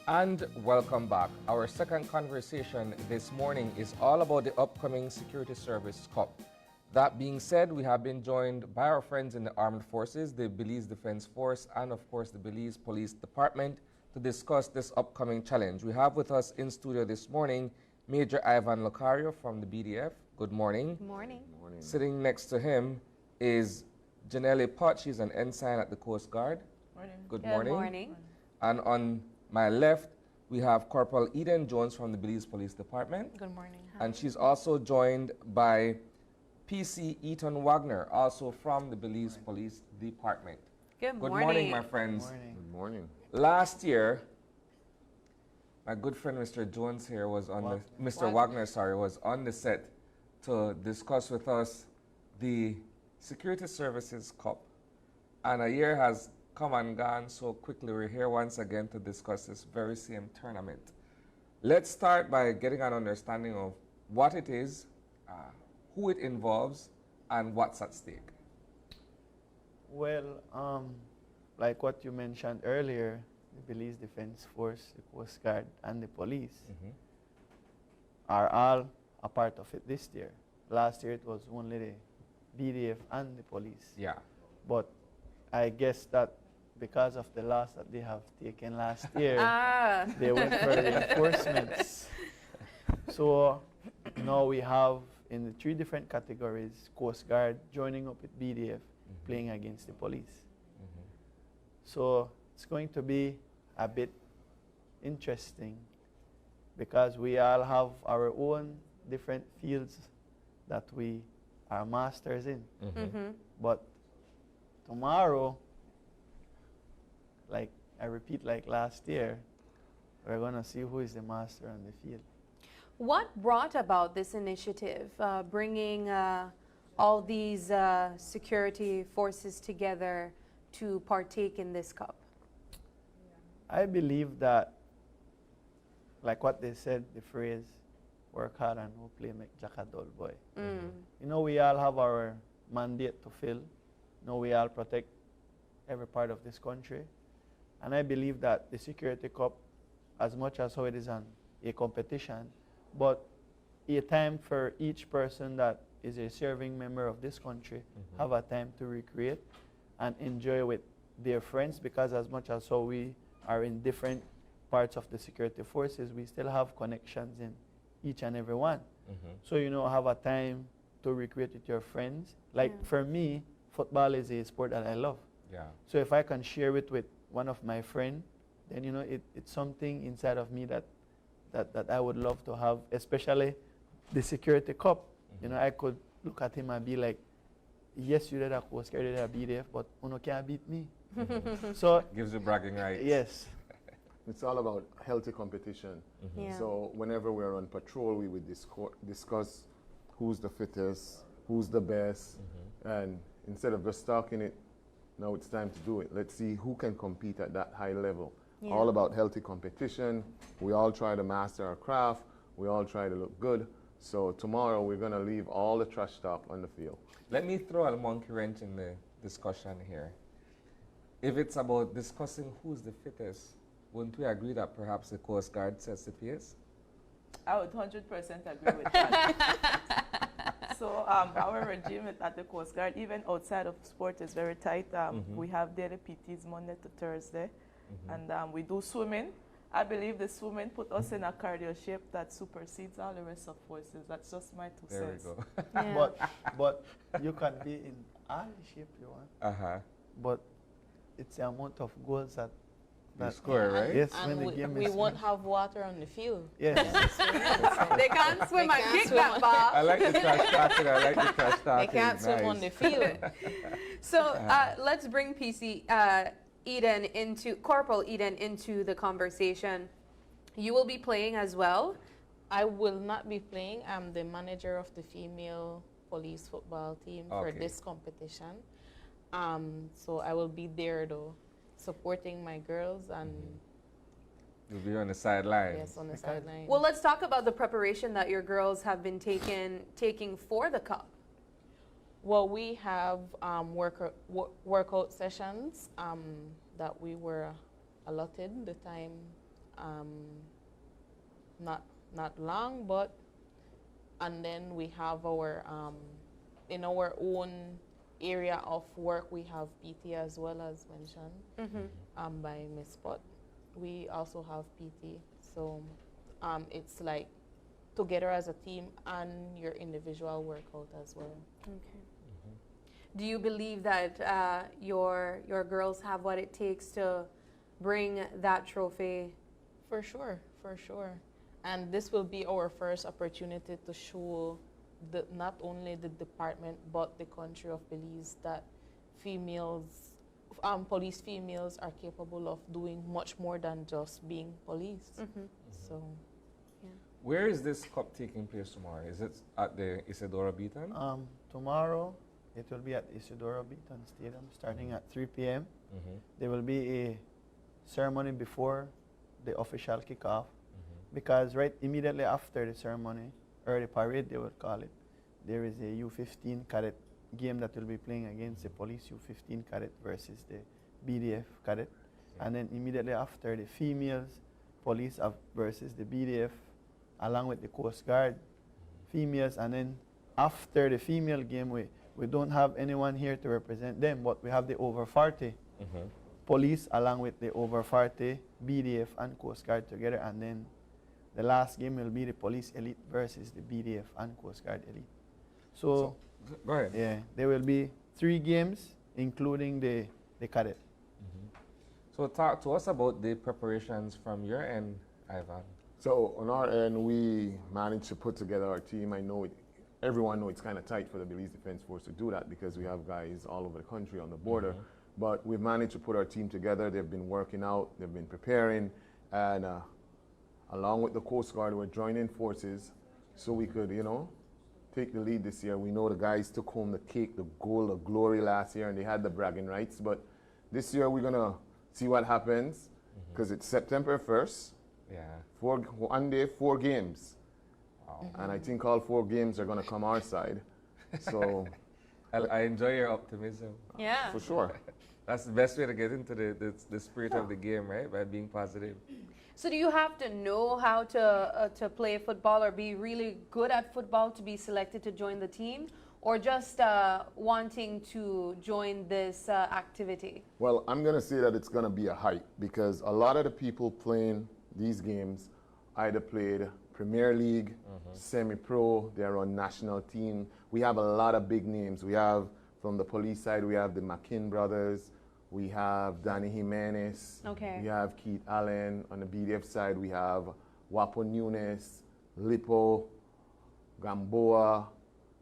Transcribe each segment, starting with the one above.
And welcome back. Our second conversation this morning is all about the upcoming Security Service Cup. That being said, we have been joined by our friends in the Armed Forces, the Belize Defense Force, and of course the Belize Police Department to discuss this upcoming challenge. We have with us in studio this morning Major Ivan Locario from the BDF. Good morning. Good morning. Good morning. Sitting next to him is Janelle Potts. She's an ensign at the Coast Guard. Morning. Good Good morning. morning. And on my left, we have Corporal Eden Jones from the Belize Police Department. Good morning. And she's also joined by PC Eaton Wagner, also from the Belize Police Department. Good Good morning. morning, my friends. Good morning. Last year, my good friend Mr. Jones here was on the Mr. Wagner, sorry, was on the set to discuss with us the Security Services Cup. And a year has come and gone so quickly. We're here once again to discuss this very same tournament. Let's start by getting an understanding of what it is, who it involves, and what's at stake. Well, like what you mentioned earlier, the Belize Defense Force, the Coast Guard, and the police are all a part of it this year. Last year it was only the BDF and the police. Yeah. But I guess that because of the loss that they have taken last year, they went for reinforcements. So now we have in the 3 different categories, Coast Guard joining up with BDF, playing against the police. So it's going to be a bit interesting because we all have our own different fields that we are masters in. But tomorrow, like I repeat, like last year, we're going to see who is the master on the field. What brought about this initiative, bringing all these security forces together to partake in this cup? I believe that, like what they said, the phrase, work hard and no play make Jack a dull boy. You know, we all have our mandate to fill. You know, we all protect every part of this country. And I believe that the Security Cup, as much as how it is a competition, but a time for each person that is a serving member of this country, have a time to recreate and enjoy with their friends, because as much as how we are in different parts of the security forces, we still have connections in each and every one. So, you know, have a time to recreate with your friends. Like for me, football is a sport that I love. Yeah. So if I can share it with one of my friends, then, you know, it's something inside of me that I would love to have, especially the Security Cup. You know, I could look at him and be like, yes, you did a Coast Guard, you did a BDF, but Uno can't beat me. So Gives you bragging rights. yes. It's all about healthy competition. Yeah. So whenever we're on patrol, we would discuss who's the fittest, who's the best, and instead of just talking it, now it's time to do it. Let's see who can compete at that high level. Yeah. All about healthy competition. We all try to master our craft. We all try to look good. So tomorrow we're going to leave all the trash talk on the field. Let me throw a monkey wrench in the discussion here. If it's about discussing who's the fittest, wouldn't we agree that perhaps the Coast Guard sets the pace? I would 100% agree with that. So our regime at the Coast Guard, even outside of sport, is very tight. We have daily PTs Monday to Thursday, and we do swimming. I believe the swimming put us in a cardio shape that supersedes all the rest of forces. That's just my 2 There cents. we go. Yeah. But you can be in all the shape you want. But it's the amount of goals that You score, right? yes, And when the game we is won't have water on the field. yes. They can't swim They and can't kick swim that on- ball. I like the trash talking. I like the trash They talking. can't swim on the Nice. field. So let's bring PC Eden into, Corporal Eden into the conversation. You will be playing as well. I will not be playing. I'm the manager of the female police football team for Okay. this competition. So I will be there though, supporting my girls and You'll be on the sidelines. yes, on the sideline. Well, let's talk about the preparation that your girls have been taking for the cup. Well, we have workout sessions that we were allotted the time not long, but and then we have our in our own area of work we have PT as well as mentioned by Miss Spot. We also have PT, so it's like together as a team and your individual workout as well. Okay. Do you believe that your girls have what it takes to bring that trophy? For sure, for sure. And this will be our first opportunity to show not only the department but the country of Belize that females, police females are capable of doing much more than just being police. So, Where is this cup taking place tomorrow? Is it at the Isidora Beaton? Tomorrow, it will be at Isidora Beaton Stadium starting at 3 p.m. There will be a ceremony before the official kickoff because right immediately after the ceremony, or the parade they will call it, there is a U15 cadet game that will be playing against the police U15 cadet versus the BDF cadet. And then immediately after, the females police versus the BDF along with the Coast Guard females. And then after the female game, we don't have anyone here to represent them, but we have the over 40 police along with the over 40 BDF and Coast Guard together. And then the last game will be the police elite versus the BDF and Coast Guard elite. So go ahead. yeah, there will be 3 games, including the cadet. So talk to us about the preparations from your end, Ivan. So on our end, we managed to put together our team. I know everyone knows it's kind of tight for the Belize Defense Force to do that because we have guys all over the country on the border. But we've managed to put our team together. They've been working out, they've been preparing, and along with the Coast Guard, we're joining forces so we could, take the lead this year. We know the guys took home the cake, the gold, the glory last year, and they had the bragging rights. But this year we're gonna see what happens because it's September 1st. Yeah. 1 day, 4 games. Wow. And I think all 4 games are gonna come our side. So I enjoy your optimism. Yeah. for sure. That's the best way to get into the spirit of the game, right? By being positive. So do you have to know how to play football or be really good at football to be selected to join the team? Or just wanting to join this activity? Well, I'm going to say that it's going to be a hype because a lot of the people playing these games either played Premier League, semi-pro, they're on national team. We have a lot of big names. We have, from the police side, we have the McKinn brothers, we have Danny Jimenez, we have Keith Allen. On the BDF side, we have Wapo Nunes, Lippo, Gamboa,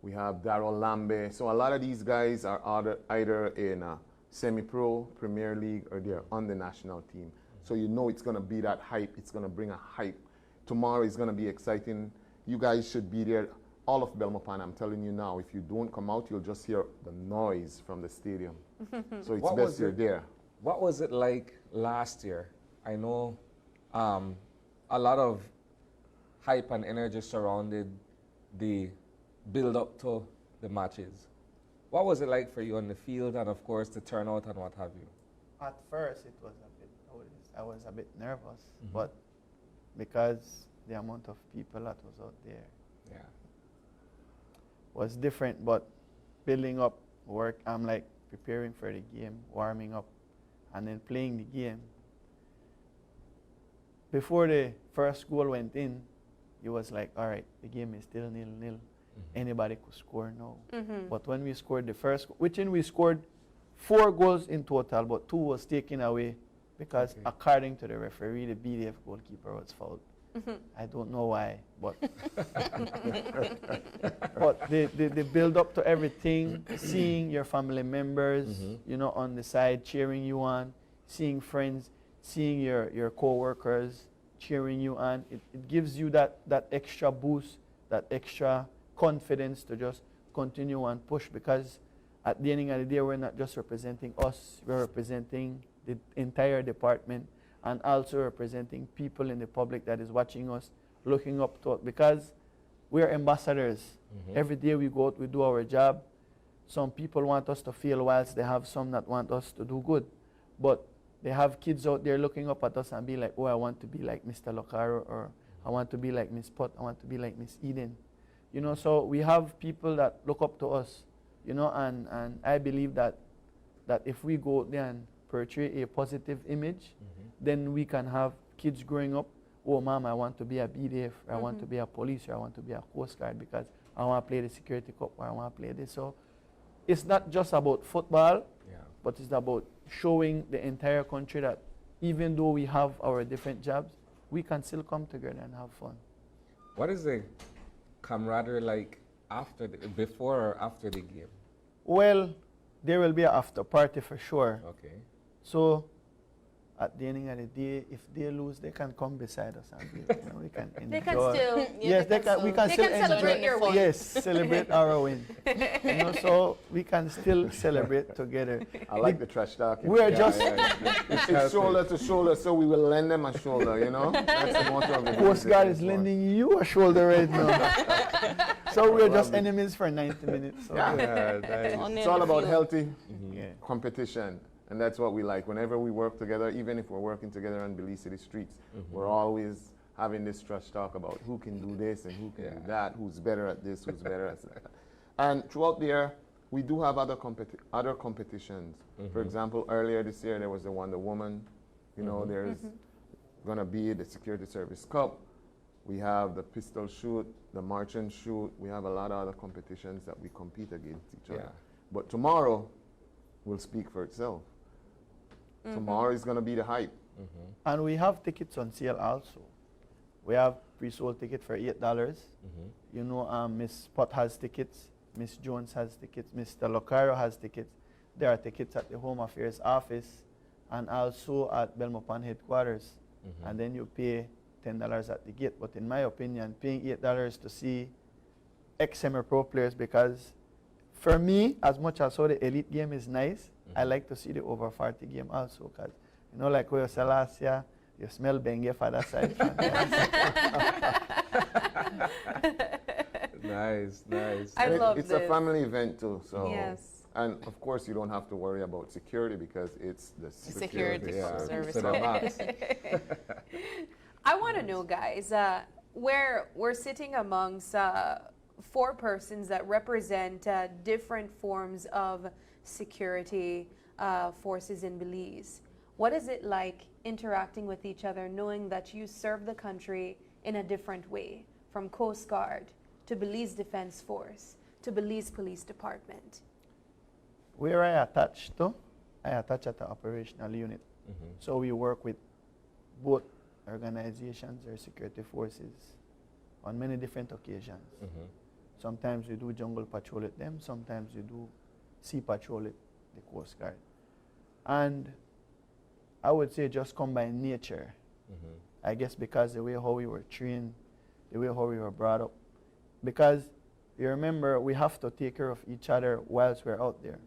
we have Darryl Lambe. So a lot of these guys are either in semi-pro, Premier League, or they're on the national team. So you know it's going to be that hype. It's going to bring a hype. Tomorrow is going to be exciting. You guys should be there. All of Belmopan, I'm telling you now, if you don't come out, you'll just hear the noise from the stadium. So it's best you're there. What was it like last year? I know a lot of hype and energy surrounded the build up to the matches. What was it like for you on the field and of course the turnout and what have you? At first, it was I was a bit nervous, but because the amount of people that was out there was different, but building up work, I'm like preparing for the game, warming up, and then playing the game. Before the first goal went in, it was like, all right, the game is still 0-0. Anybody could score now. But when we scored the first, we scored 4 goals in total, but 2 was taken away because according to the referee, the BDF goalkeeper was fouled. I don't know why, but but the build up to everything, seeing your family members, on the side cheering you on, seeing friends, seeing your co-workers cheering you on, it gives you that extra boost, that extra confidence to just continue and push, because at the end of the day, we're not just representing us, we're representing the entire department, and also representing people in the public that is watching us, looking up to us, because we're ambassadors. Every day we go out, we do our job. Some people want us to fail whilst they have some that want us to do good. But they have kids out there looking up at us and be like, oh, I want to be like Mr. Locaro, or I want to be like Miss Pot, I want to be like Miss Eden. You know, so we have people that look up to us, you know, and I believe that if we go out there and portray a positive image, then we can have kids growing up, oh, mom, I want to be a BDF, or I want to be a police, or I want to be a Coast Guard because I want to play the security cup, or I want to play this. So it's not just about football, but it's about showing the entire country that even though we have our different jobs, we can still come together and have fun. What is the camaraderie like before or after the game? Well, there will be an after party for sure. Okay. So at the end of the day, if they lose, they can come beside us and we can enjoy. They can still. Yes, we can They still can celebrate enjoy. your win. Yes, celebrate our win. You know, so we can still celebrate together. I like the trash talking. We are just It's shoulder to shoulder, so we will lend them a shoulder, you know? That's the motto of the Coast Guard is lending you a shoulder right now. So we're just enemies for 90 minutes. So It's all about healthy yeah. competition. And that's what we like. Whenever we work together, even if we're working together on Belize City streets, we're always having this trash talk about who can do this and who can do that, who's better at this, who's better at that. And throughout the year, we do have other competitions. For example, earlier this year, there was the Wonder Woman. You know, there's going to be the Security Service Cup. We have the pistol shoot, the march and shoot. We have a lot of other competitions that we compete against each other. But tomorrow will speak for itself. Tomorrow is going to be the hype. And we have tickets on sale also. We have pre-sold ticket for $8. You know, Miss Pot has tickets, Miss Jones has tickets, Mr. Locaro has tickets. There are tickets at the Home Affairs office and also at Belmopan headquarters. And then you pay $10 at the gate. But in my opinion, paying $8 to see ex-semi-pro players, because for me, as much as the elite game is nice, I like to see the over 40 game also, because, you know, like where you said last year, you smell Bengue for that side. Nice, nice. I love it's this. a family event too, so. Yes. And of course, you don't have to worry about security because it's the Security service. to the max. I want to know, guys, we're sitting amongst 4 persons that represent different forms of security forces in Belize. What is it like interacting with each other, knowing that you serve the country in a different way, from Coast Guard to Belize Defense Force to Belize Police Department? Where I attach at the operational unit. So we work with both organizations or security forces on many different occasions. Sometimes we do jungle patrol with them, sometimes we do sea patrol with the Coast Guard. And I would say just come by nature. I guess because the way how we were trained, the way how we were brought up. Because you remember, we have to take care of each other whilst we're out there.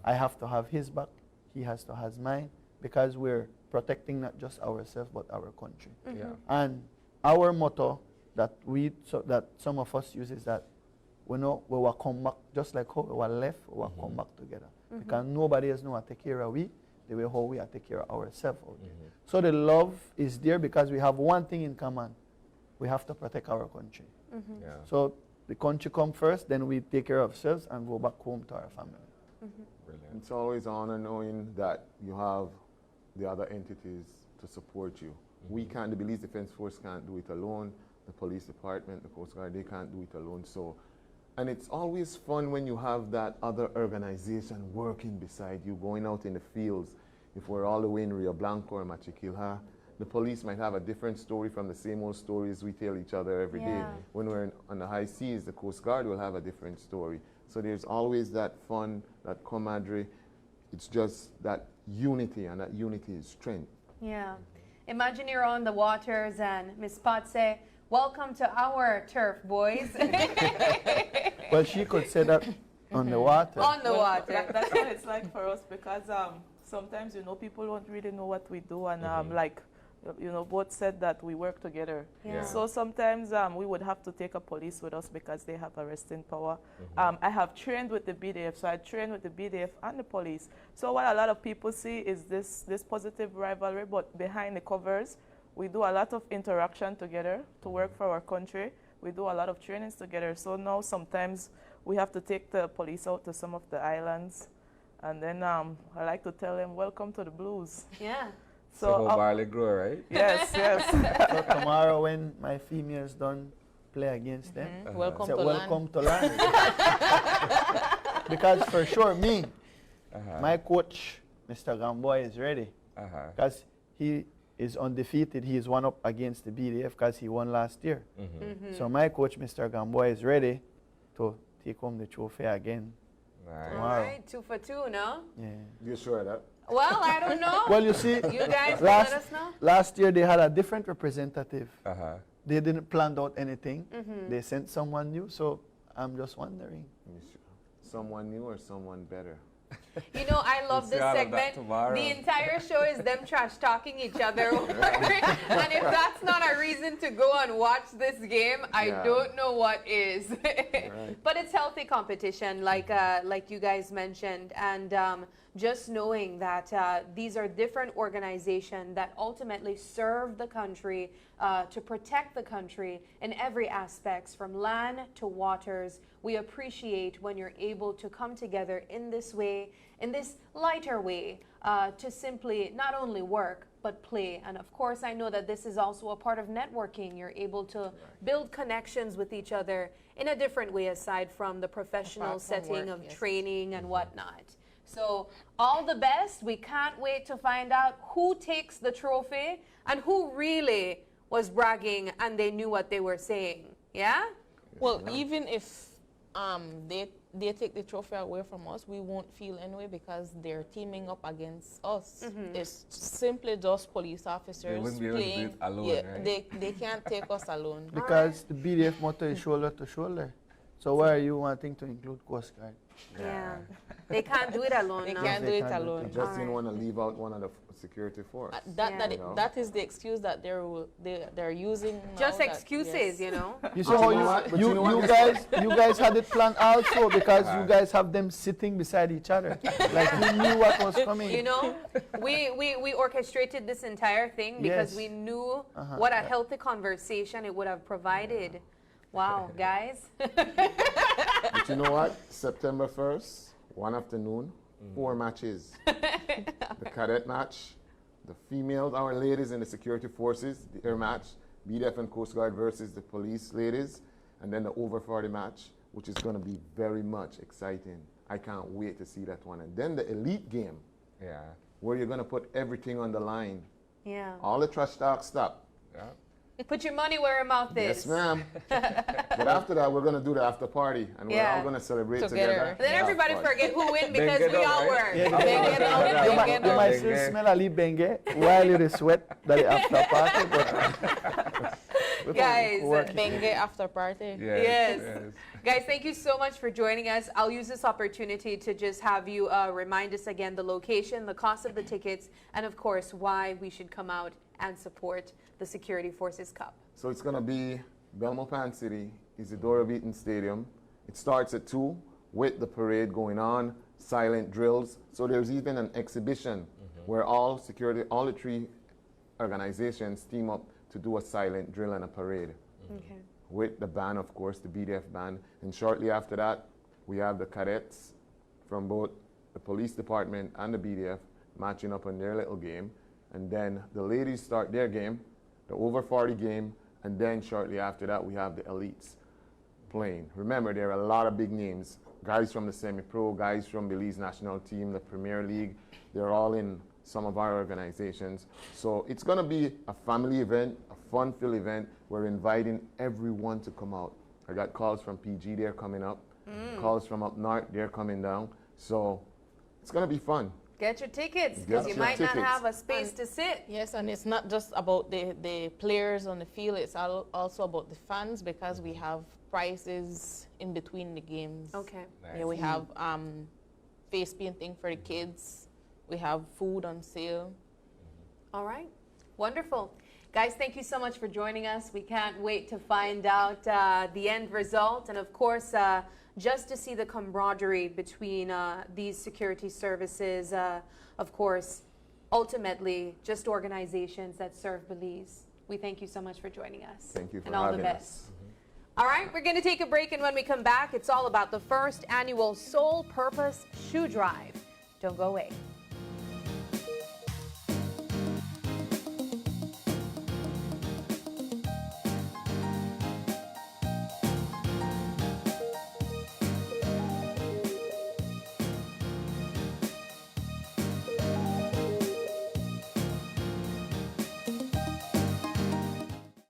I have to have his back, he has to have mine, because we're protecting not just ourselves but our country. And our motto that that some of us use is that we will come back, just like how we were left, we will come back together. Because nobody else knows how to take care of we, the way how we have to take care of ourselves out there. So the love is there because we have one thing in common. We have to protect our country. So the country come first, then we take care of ourselves and go back home to our family. Brilliant. It's always an honor knowing that you have the other entities to support you. We can't, the Belize Defense Force can't do it alone. The police department, the Coast Guard, they can't do it alone. So, and it's always fun when you have that other organization working beside you, going out in the fields. If we're all the way in Rio Blanco or Machikilha, the police might have a different story from the same old stories we tell each other every day. When we're on the high seas, the Coast Guard will have a different story. So there's always that fun, that camaraderie. It's just that unity, and that unity is strength. Yeah. Imagine you're on the waters and Miss Pot say, "Welcome to our turf, boys." Well, she could say that on the water. On the water. That's what it's like for us, because sometimes, you know, people don't really know what we do, and like You know, both said that we work together. Yeah. So sometimes we would have to take a police with us because they have arresting power. I have trained with the BDF, so I train with the BDF and the police. So what a lot of people see is this positive rivalry, but behind the covers, we do a lot of interaction together to work for our country. We do a lot of trainings together. So now sometimes we have to take the police out to some of the islands. And then I like to tell them, welcome to the blues. Yeah. So how barley grow, right? Yes, yes. So tomorrow when my females done play against them, Welcome say to welcome land. to land. Because for sure me, my coach, Mr. Gamboy, is ready. Because he is undefeated. He is one up against the BDF because he won last year. So my coach, Mr. Gamboy, is ready to take home the trophy again. Nice. All Tomorrow. right, 2 for 2, no? Yeah. You sure of that? Well, I don't know. Well, you see, You guys will let us know. last year they had a different representative. They They didn't plan out anything. They sent someone new, so I'm just wondering. You sure? Someone new or someone better? You know, I love see this all of that segment. tomorrow. The entire show is them trash talking each other over. And if that's not a reason to go and watch this game, I Yeah. don't know what is. Right. But it's healthy competition, like you guys mentioned, and just knowing that these are different organizations that ultimately serve the country to protect the country in every aspects, from land to waters. We appreciate when you're able to come together in this way, in this lighter way, to simply not only work, but play. And of course, I know that this is also a part of networking. You're able to build connections with each other in a different way aside from the professional Apart from setting work, of yes. training and whatnot. So all the best. We can't wait to find out who takes the trophy and who really was bragging and they knew what they were saying. Yeah? Well, even if they take the trophy away from us, we won't feel anyway because they're teaming up against us. It's simply just police officers wouldn't be able to do playing. it alone, yeah, right? they can't take us alone. Because the BDF motto is shoulder to shoulder. So why are you wanting to include Coast Guard? Yeah. They can't do it alone. They no? can't do They it can't do it alone. I just Alright. didn't want to leave out one of the security force. That, Yeah. that, You know? that is the excuse that they're using. now Just that- excuses, yes. you know? You see But how you know what? But you know what? you guys had it planned also because you guys have them sitting beside each other. Like you knew what was coming. You know, we orchestrated this entire thing because Yes. we knew what a healthy conversation it would have provided. Wow, guys. But you know what? September 1st, one afternoon, 4 matches. The cadet match, the females, our ladies in the security forces, their match, BDF and Coast Guard versus the police ladies, and then the over 40 match, which is going to be very much exciting. I can't wait to see that one. And then the elite game, Yeah. where you're going to put everything on the line. Yeah. All the trash talk stop. Yeah. Put your money where your mouth is. Yes, ma'am. But after that, we're going to do the after party, and we're Yeah. all going to celebrate Together. together. Then everybody Have fun. forget who win because Bengue we down, all right? work. Yeah, Bengue down, you bengue might down. still smell a little bengue while you sweat that after party, but we Guys, work. Bengue after party. Yes. Guys, thank you so much for joining us. I'll use this opportunity to just have you remind us again the location, the cost of the tickets, and of course, why we should come out and support the Security Forces Cup. So it's going to be Belmopan City, Isidora Beaton Stadium. It starts at 2 with the parade going on, silent drills. So there's even an exhibition where all the 3 organizations team up to do a silent drill and a parade. Okay. With the band, of course, the BDF band. And shortly after that, we have the cadets from both the police department and the BDF matching up on their little game. And then the ladies start their game, the over 40 game, and then shortly after that, we have the elites playing. Remember, there are a lot of big names. Guys from the semi-pro, guys from Belize national team, the Premier League, they're all in some of our organizations. So it's gonna be a family event, a fun-filled event. We're inviting everyone to come out. I got calls from PG, they're coming up. Calls from up north, they're coming down. So it's gonna be fun. Get your tickets Get because you your might not tickets. have a space to sit. Yes, and it's not just about the players on the field, it's also about the fans because we have prizes in between the games. Okay. Yeah, we have face painting for the kids. We have food on sale. All right. Wonderful. Guys, thank you so much for joining us. We can't wait to find out the end result. And of course, just to see the camaraderie between these security services, of course, ultimately just organizations that serve Belize. We thank you so much for joining us. Thank you for and all the having best. us. All right, we're going to take a break, and when we come back, it's all about the first annual Sole Purpose Shoe Drive. Don't go away.